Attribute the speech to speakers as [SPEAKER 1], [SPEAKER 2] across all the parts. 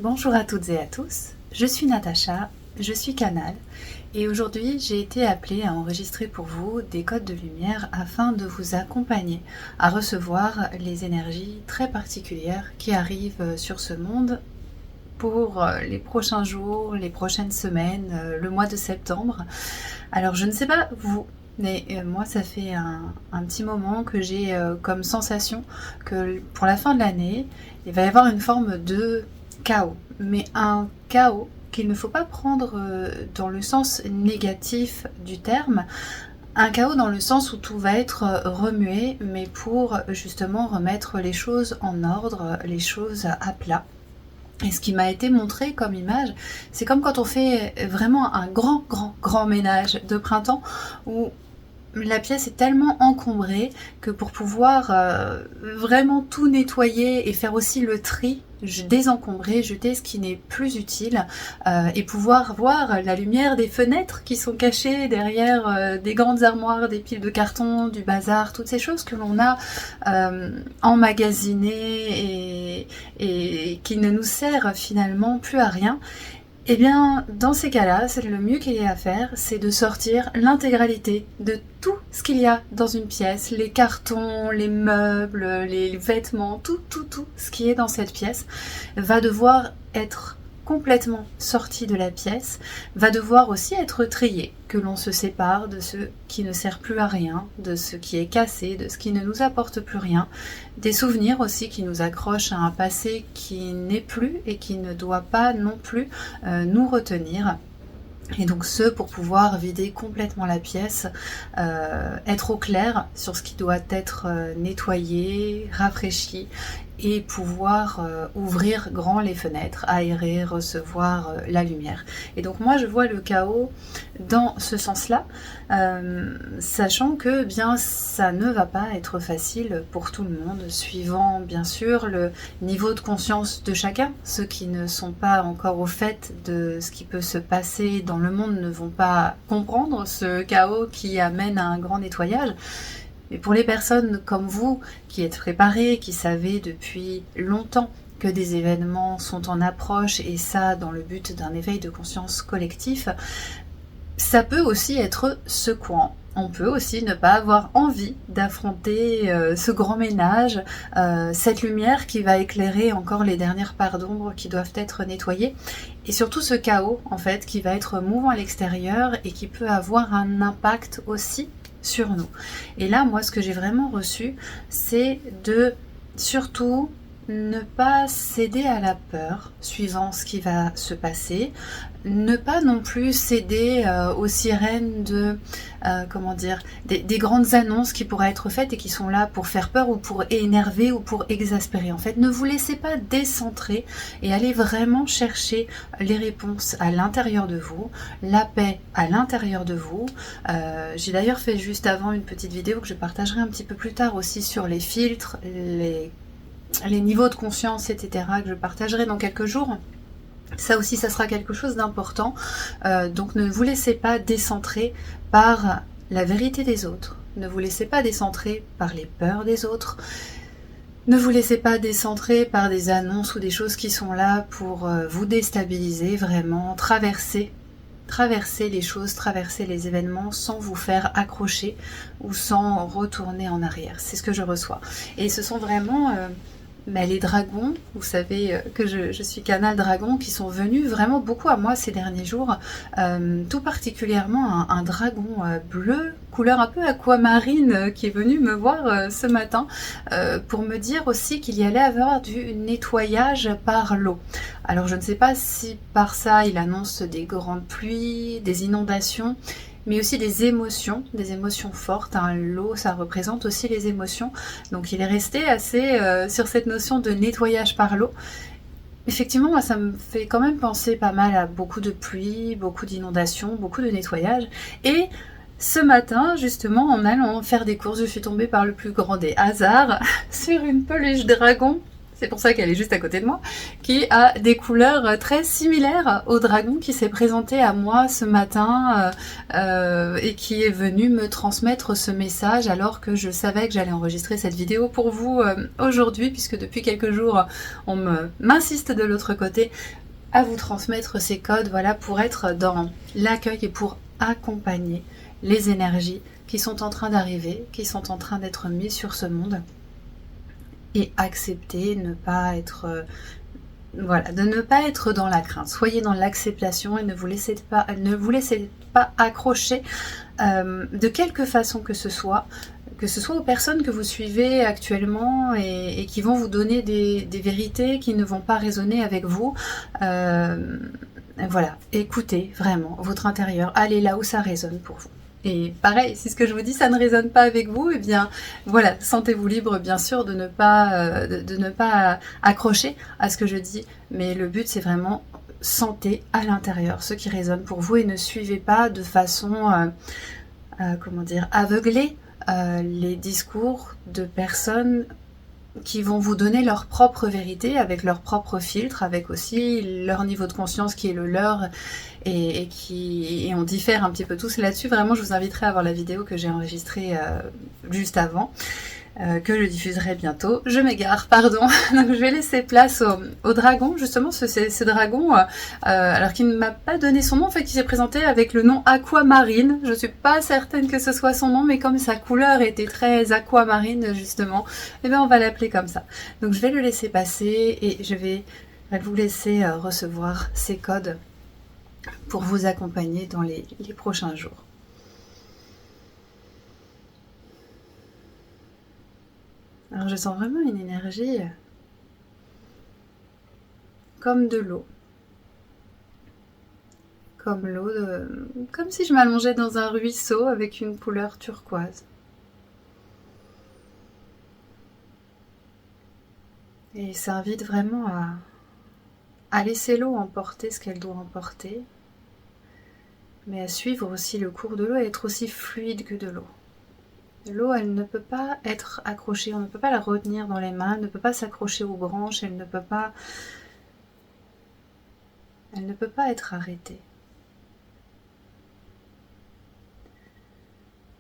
[SPEAKER 1] Bonjour à toutes et à tous, je suis Natacha, je suis Canal et aujourd'hui j'ai été appelée à enregistrer pour vous des codes de lumière afin de vous accompagner à recevoir les énergies très particulières qui arrivent sur ce monde pour les prochains jours, les prochaines semaines, le mois de septembre. Alors je ne sais pas vous, mais moi ça fait un petit moment que j'ai comme sensation que pour la fin de l'année, il va y avoir une forme de chaos. Mais un chaos qu'il ne faut pas prendre dans le sens négatif du terme, un chaos dans le sens où tout va être remué, mais pour justement remettre les choses en ordre, les choses à plat. Et ce qui m'a été montré comme image, c'est comme quand on fait vraiment un grand ménage de printemps où la pièce est tellement encombrée que pour pouvoir vraiment tout nettoyer et faire aussi le tri, désencombrer, jeter ce qui n'est plus utile et pouvoir voir la lumière des fenêtres qui sont cachées derrière des grandes armoires, des piles de carton, du bazar, toutes ces choses que l'on a emmagasinées et qui ne nous servent finalement plus à rien. Eh bien, dans ces cas-là, c'est le mieux qu'il y ait à faire, c'est de sortir l'intégralité de tout ce qu'il y a dans une pièce, les cartons, les meubles, les vêtements, tout ce qui est dans cette pièce va devoir être complètement sorti de la pièce, va devoir aussi être trié, que l'on se sépare de ce qui ne sert plus à rien, de ce qui est cassé, de ce qui ne nous apporte plus rien, des souvenirs aussi qui nous accrochent à un passé qui n'est plus et qui ne doit pas non plus nous retenir. Et donc pour pouvoir vider complètement la pièce, être au clair sur ce qui doit être nettoyé, rafraîchi et pouvoir ouvrir grand les fenêtres, aérer, recevoir la lumière. Et donc moi je vois le chaos dans ce sens-là, sachant que bien ça ne va pas être facile pour tout le monde, suivant bien sûr le niveau de conscience de chacun. Ceux qui ne sont pas encore au fait de ce qui peut se passer dans le monde ne vont pas comprendre ce chaos qui amène à un grand nettoyage. Mais pour les personnes comme vous, qui êtes préparées, qui savez depuis longtemps que des événements sont en approche, et ça dans le but d'un éveil de conscience collectif, ça peut aussi être secouant. On peut aussi ne pas avoir envie d'affronter ce grand ménage, cette lumière qui va éclairer encore les dernières parts d'ombre qui doivent être nettoyées, et surtout ce chaos en fait qui va être mouvant à l'extérieur et qui peut avoir un impact aussi sur nous. Et là, moi, ce que j'ai vraiment reçu, c'est de surtout ne pas céder à la peur suivant ce qui va se passer, ne pas non plus céder aux sirènes de des grandes annonces qui pourraient être faites et qui sont là pour faire peur ou pour énerver ou pour exaspérer. En fait, ne vous laissez pas décentrer et allez vraiment chercher les réponses à l'intérieur de vous, la paix à l'intérieur de vous. J'ai d'ailleurs fait juste avant une petite vidéo que je partagerai un petit peu plus tard aussi sur les filtres, les niveaux de conscience, etc., que je partagerai dans quelques jours. Ça aussi, ça sera quelque chose d'important. Donc ne vous laissez pas décentrer par la vérité des autres. Ne vous laissez pas décentrer par les peurs des autres. Ne vous laissez pas décentrer par des annonces ou des choses qui sont là pour vous déstabiliser. Vraiment, traverser les choses, traverser les événements sans vous faire accrocher ou sans retourner en arrière. C'est ce que je reçois. Et ce sont vraiment les dragons, vous savez que je suis Canal Dragon, qui sont venus vraiment beaucoup à moi ces derniers jours, tout particulièrement un dragon bleu, couleur un peu aquamarine, qui est venu me voir ce matin pour me dire aussi qu'il y allait avoir du nettoyage par l'eau. Alors je ne sais pas si par ça il annonce des grandes pluies, des inondations, mais aussi des émotions fortes. Hein. L'eau, ça représente aussi les émotions. Donc il est resté assez sur cette notion de nettoyage par l'eau. Effectivement, moi, ça me fait quand même penser pas mal à beaucoup de pluie, beaucoup d'inondations, beaucoup de nettoyage. Et ce matin, justement, en allant faire des courses, je suis tombée par le plus grand des hasards sur une peluche dragon c'est pour ça qu'elle est juste à côté de moi, qui a des couleurs très similaires au dragon qui s'est présenté à moi ce matin et qui est venu me transmettre ce message alors que je savais que j'allais enregistrer cette vidéo pour vous aujourd'hui, puisque depuis quelques jours on m'insiste de l'autre côté à vous transmettre ces codes, voilà, pour être dans l'accueil et pour accompagner les énergies qui sont en train d'arriver, qui sont en train d'être mises sur ce monde. Et accepter, ne pas être, voilà, de ne pas être dans la crainte. Soyez dans l'acceptation et ne vous laissez pas accrocher de quelque façon que ce soit aux personnes que vous suivez actuellement et qui vont vous donner des vérités qui ne vont pas résonner avec vous. Voilà, écoutez vraiment votre intérieur, allez là où ça résonne pour vous. Et pareil, si ce que je vous dis, ça ne résonne pas avec vous, eh bien voilà, sentez-vous libre bien sûr de ne pas accrocher à ce que je dis, mais le but c'est vraiment sentez à l'intérieur ce qui résonne pour vous et ne suivez pas de façon, aveuglée les discours de personnes qui vont vous donner leur propre vérité avec leur propre filtre, avec aussi leur niveau de conscience qui est le leur et on diffère un petit peu tous là-dessus. Vraiment, je vous inviterai à voir la vidéo que j'ai enregistrée juste avant, que je diffuserai bientôt. Je m'égare, pardon. Donc je vais laisser place au dragon, justement, ce dragon, alors qu'il ne m'a pas donné son nom, en fait, il s'est présenté avec le nom Aquamarine. Je suis pas certaine que ce soit son nom, mais comme sa couleur était très aquamarine, justement, eh bien on va l'appeler comme ça. Donc je vais le laisser passer et je vais vous laisser recevoir ces codes pour vous accompagner dans les prochains jours. Alors je sens vraiment une énergie comme de l'eau. Comme l'eau, comme si je m'allongeais dans un ruisseau avec une couleur turquoise. Et ça invite vraiment à laisser l'eau emporter ce qu'elle doit emporter, mais à suivre aussi le cours de l'eau et être aussi fluide que de l'eau. L'eau, elle ne peut pas être accrochée, on ne peut pas la retenir dans les mains, elle ne peut pas s'accrocher aux branches, elle ne peut pas être arrêtée.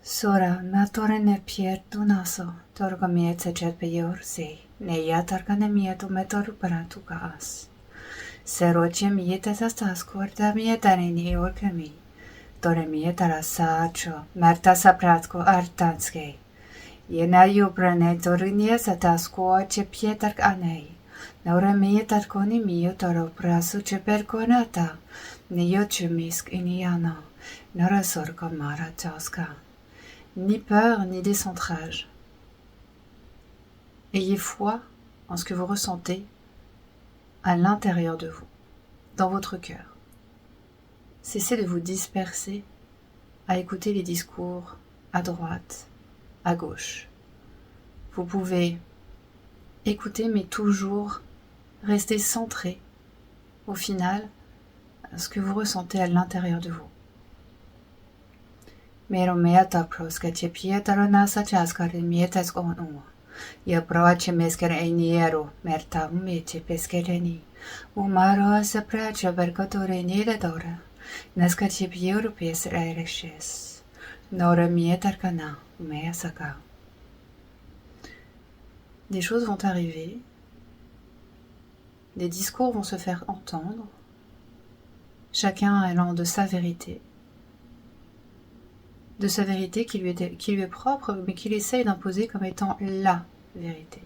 [SPEAKER 1] Sora natorene pierto naso, torga mietse chatpeyor se, neia targane mieto metoru paratukas. Seroche miete sastas korda mietanini orkami. Tore mietara sacho, marta sapratko artanske. Jena jubrane torunie satasko ce pietark anei. Naura mietarkoni mio toro prasu ce perkonata. Nio chumisk iniana. Nora sorko mara chaska. Ni peur, ni décentrage. Ayez foi en ce que vous ressentez à l'intérieur de vous, dans votre cœur. Cessez de vous disperser à écouter les discours à droite, à gauche. Vous pouvez écouter, mais toujours rester centré, au final, à ce que vous ressentez à l'intérieur de vous. Mero meata proskache pietaro nasa chaskare mietas konuma. Ya proache meskere einiero merta umece peskereni. Umaro asa pracha berkotore niredora. Naskache piero pies ereshes. Nora mietarkana umeasaka. Des choses vont arriver. Des discours vont se faire entendre. Chacun allant de sa vérité. De sa vérité qui lui est propre, mais qu'il essaye d'imposer comme étant la vérité.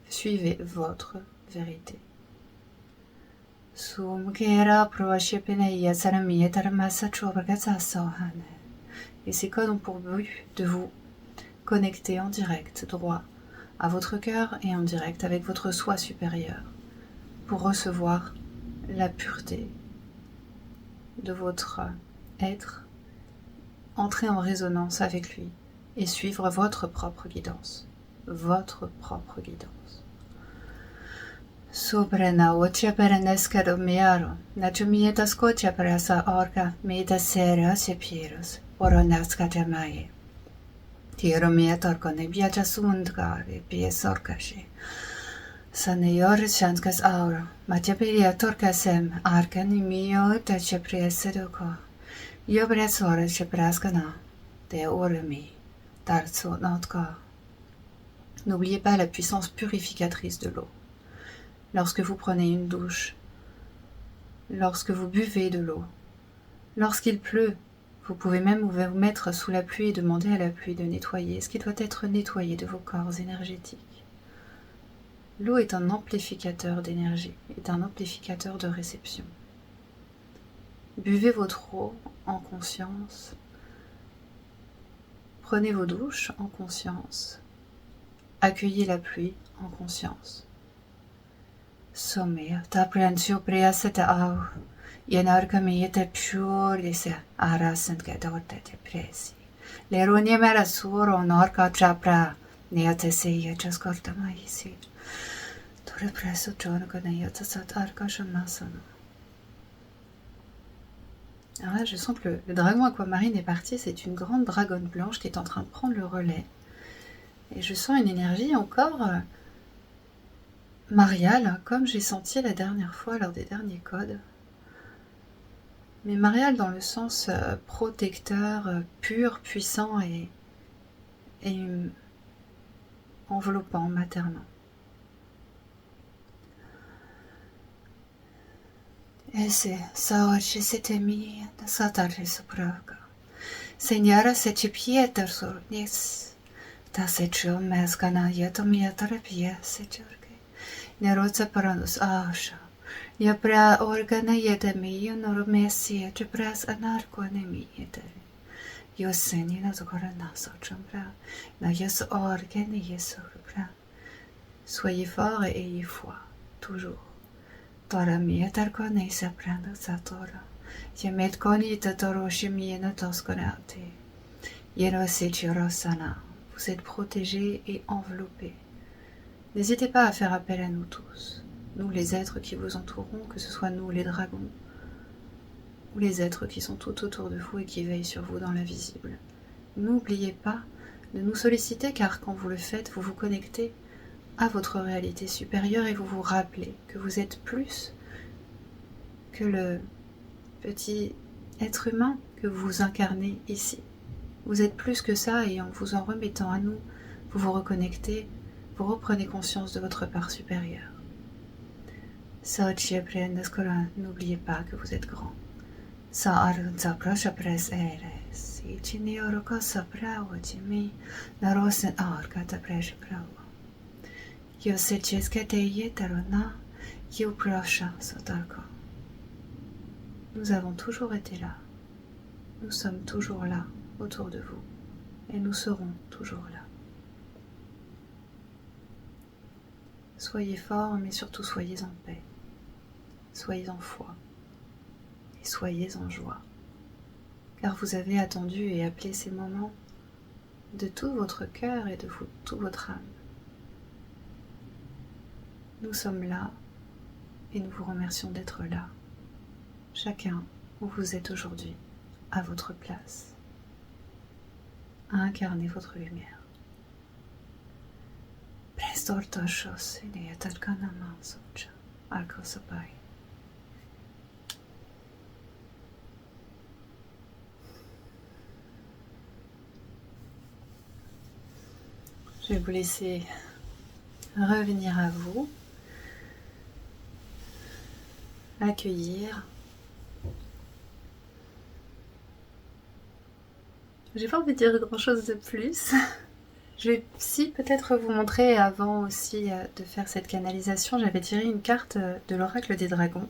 [SPEAKER 1] Suivez votre vérité. Et ces codes ont pour but de vous connecter en direct, droit, à votre cœur et en direct avec votre soi supérieur, pour recevoir la pureté de votre être, entrer en résonance avec lui et suivre votre propre guidance. Votre propre guidance. Sobrena oce perenescado miaro, nachumietas coce presa orca, meta sera sepirus, oronasca jamae. Tiromia torkone biacha sundgari piesorkashi. Sanyor chanskas aura. Matjapiria torkasem arkani mio tache prieseduko. Yo bresore chepraskana. De oremi. Tarso notka. N'oubliez pas la puissance purificatrice de l'eau. Lorsque vous prenez une douche, lorsque vous buvez de l'eau, lorsqu'il pleut, vous pouvez même vous mettre sous la pluie et demander à la pluie de nettoyer ce qui doit être nettoyé de vos corps énergétiques. L'eau est un amplificateur d'énergie, est un amplificateur de réception. Buvez votre eau en conscience. Prenez vos douches en conscience. Accueillez la pluie en conscience. Sommer, t'apprends preseta au. Yenarkami te pshurise arasent gedorte te presi. Leronie mera suro norka chapra neateseye chaskorta maïsi. Tore preso chorga neyatasat arka shamasana. Alors là, je sens que le dragon aquamarine est parti. C'est une grande dragonne blanche qui est en train de prendre le relais. Et je sens une énergie encore mariale, comme j'ai senti la dernière fois lors des derniers codes. Mais mariale dans le sens protecteur, pur, puissant et enveloppant, maternant. Ese saoche setemi da satare sopravka. Segnara se ci pieter sur nis. Ta se ciò meskana jetomia terapia se ciorge. Neroce paranus asha. Ja pra organa jedemi nor messie ci pras anarco anemi jedere. Jo seni na zgora naso chambra. Na jes organe jes pra. Soyez forts et ayez foi, toujours. Tora mia tarkone se prenda satora. Je met koni te toroshi miena toskonate. Yero se chirosana. Vous êtes protégés et enveloppés. N'hésitez pas à faire appel à nous tous, nous les êtres qui vous entourons, que ce soit nous les dragons, ou les êtres qui sont tout autour de vous et qui veillent sur vous dans l'invisible. N'oubliez pas de nous solliciter car quand vous le faites, vous vous connectez à votre réalité supérieure et vous vous rappelez que vous êtes plus que le petit être humain que vous incarnez ici. Vous êtes plus que ça et en vous en remettant à nous, vous vous reconnectez, vous reprenez conscience de votre part supérieure. N'oubliez pas que vous êtes grand. Nous avons toujours été là. Nous sommes toujours là autour de vous et nous serons toujours là. Soyez forts, mais surtout soyez en paix, soyez en foi et soyez en joie, car vous avez attendu et appelé ces moments de tout votre cœur et de toute votre âme. Nous sommes là et nous vous remercions d'être là, chacun où vous êtes aujourd'hui, à votre place, à incarner votre lumière. Je vais vous laisser revenir à vous, accueillir. J'ai pas envie de dire grand chose de plus. Je vais peut-être vous montrer avant aussi de faire cette canalisation. J'avais tiré une carte de l'oracle des dragons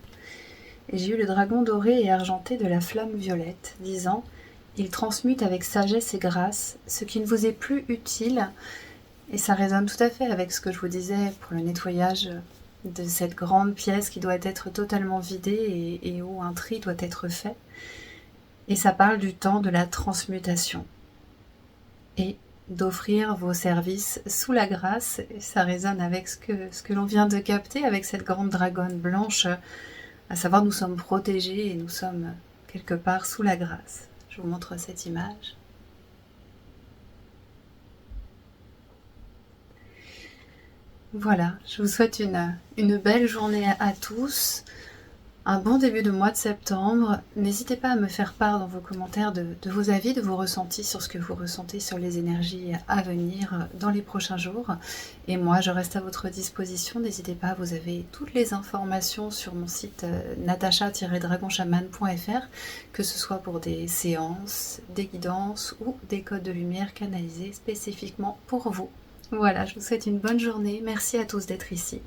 [SPEAKER 1] et j'ai eu le dragon doré et argenté de la flamme violette disant « Il transmute avec sagesse et grâce ce qui ne vous est plus utile ». Et ça résonne tout à fait avec ce que je vous disais pour le nettoyage de cette grande pièce qui doit être totalement vidée et où un tri doit être fait. Et ça parle du temps de la transmutation et d'offrir vos services sous la grâce. Et ça résonne avec ce que l'on vient de capter avec cette grande dragonne blanche, à savoir nous sommes protégés et nous sommes quelque part sous la grâce. Je vous montre cette image. Voilà, je vous souhaite une belle journée à tous, un bon début de mois de septembre. N'hésitez pas à me faire part dans vos commentaires de vos avis, de vos ressentis sur ce que vous ressentez sur les énergies à venir dans les prochains jours. Et moi, je reste à votre disposition. N'hésitez pas, vous avez toutes les informations sur mon site natasha-dragonchaman.fr, que ce soit pour des séances, des guidances ou des codes de lumière canalisés spécifiquement pour vous. Voilà, je vous souhaite une bonne journée. Merci à tous d'être ici.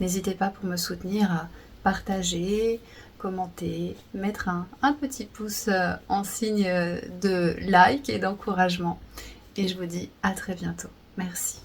[SPEAKER 1] N'hésitez pas pour me soutenir à partager, commenter, mettre un petit pouce en signe de like et d'encouragement. Et je vous dis à très bientôt. Merci.